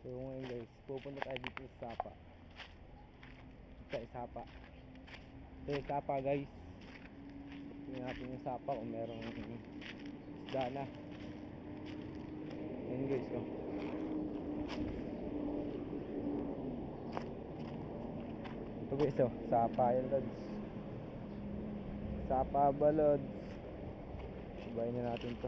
So ngayon guys, pupunta tayo dito sa Sapa. Sa Sapa. Sa Sapa guys. Tingnan natin yung Sapa kung merong isda na. Ayun guys, oh. Ito guys, oh. Sapa yan, lods. Sapa ba, lods? Subayin na natin to.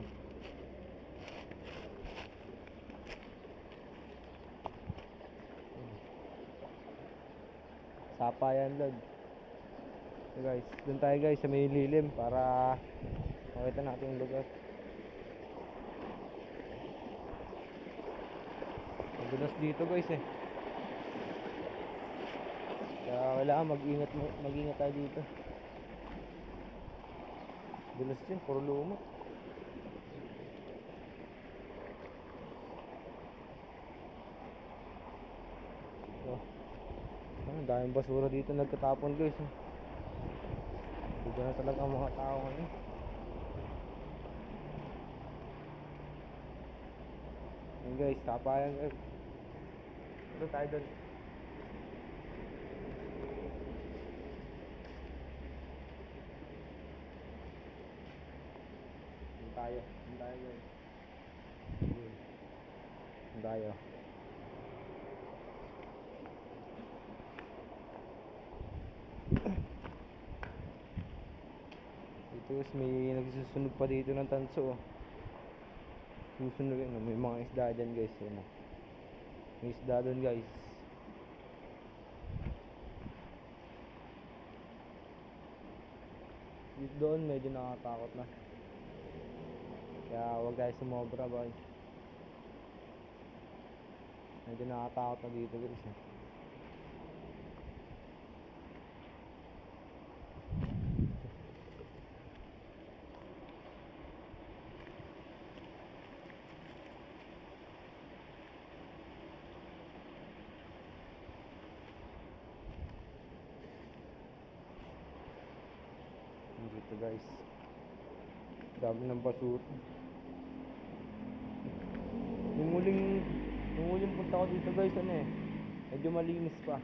Sapa yan, lods. So guys, dun tayo guys sa may lilim para makita natin yung lugar. Madulas dito guys eh. Kaya kailangan mag-ingat tayo dito. Dulas din, puro lumot. So, ang daming basura dito nagkatapon guys eh. Dito na talaga ang mga tao ngayon. Yun guys, tapayan guys. Ito tayo doon. Doon tayo guys. Doon tayo. Dito guys, may nagsusunog pa dito ng tanso. Susunog yun, may mga isda dyan guys. Yun, may isda doon guys. Dito doon medyo nakakatakot na. Kaya huwag tayo sumobra boy. Medyo nakakatakot na dito guys eh. Dito guys, dami ng basura. Yung huling punta ko dito guys, ano eh, medyo malinis pa.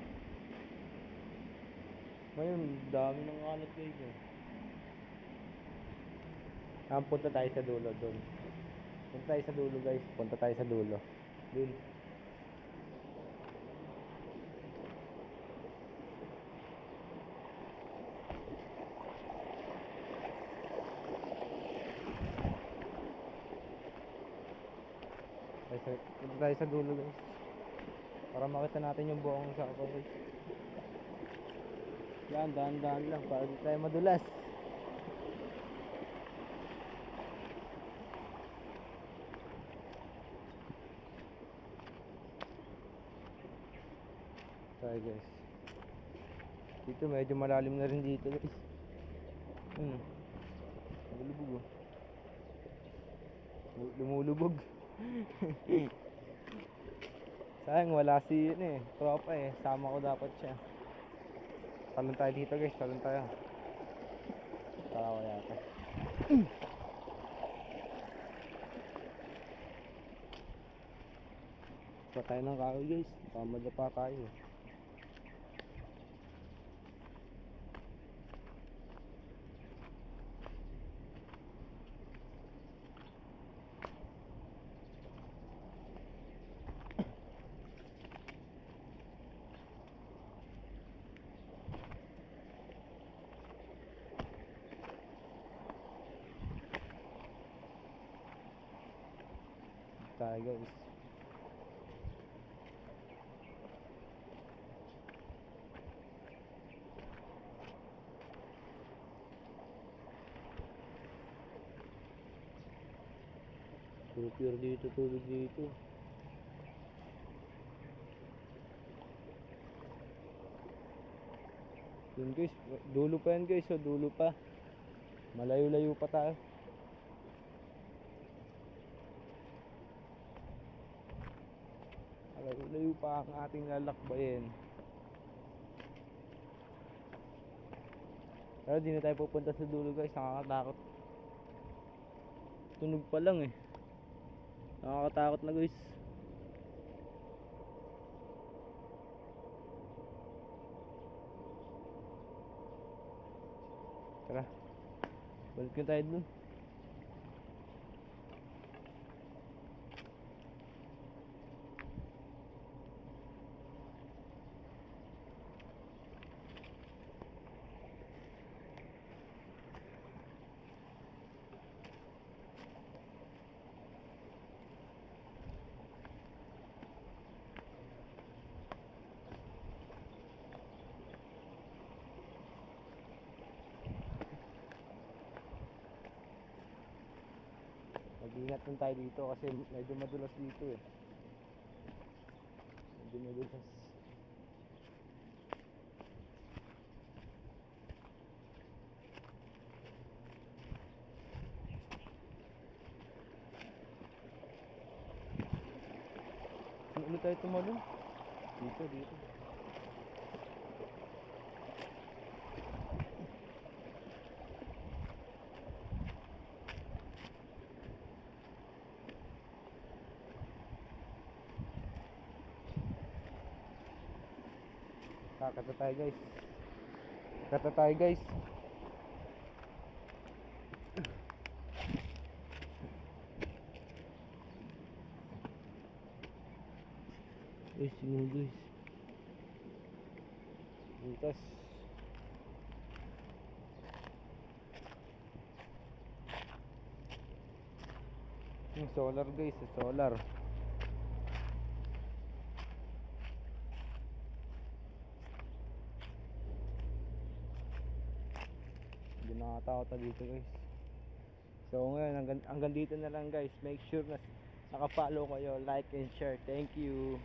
Ngayon, dami ng kalat guys eh. Punta tayo sa dulo doon. Punta tayo sa dulo guys, punta tayo sa dulo. Dun. Punta tayo sa dulo guys. Para makita natin yung buong Sapa guys. Yan, dahan-dahan lang para di tayo madulas. Tayo guys. Dito medyo malalim na rin dito guys. Lumulubog oh. Lumulubog. Sayang wala si yun eh, tropa eh. Sama ko dapat siya. Talon tayo dito guys, talon tayo. Tara ko yata. Patay ng kahoy guys, pamadapa tayo. Tayo guys. Pure dito, tubig dito. Yun guys, dulo pa yan guys, so dulo pa. Malayo-layo pa tayo. Malayo-layo pa ang ating lalakbayin. Pero di na tayo pupunta sa dulo guys, nakakatakot. Tunog pa lang eh. Nakakatakot na guys. Tara, balik na tayo dun. Mag-ingat lang tayo dito kasi medyo madulas dito eh. Medyo madulas. Saan ulit tayo tumalon? Dito, dito. Kakata tayo guys. Kakata tayo guys. Guys, yun guys. Butas. Yung solar guys, yung solar. Hindi nakakatakot na dito guys. So ngayon, hanggang dito na lang guys. Make sure na naka-follow kayo, like and share. Thank you.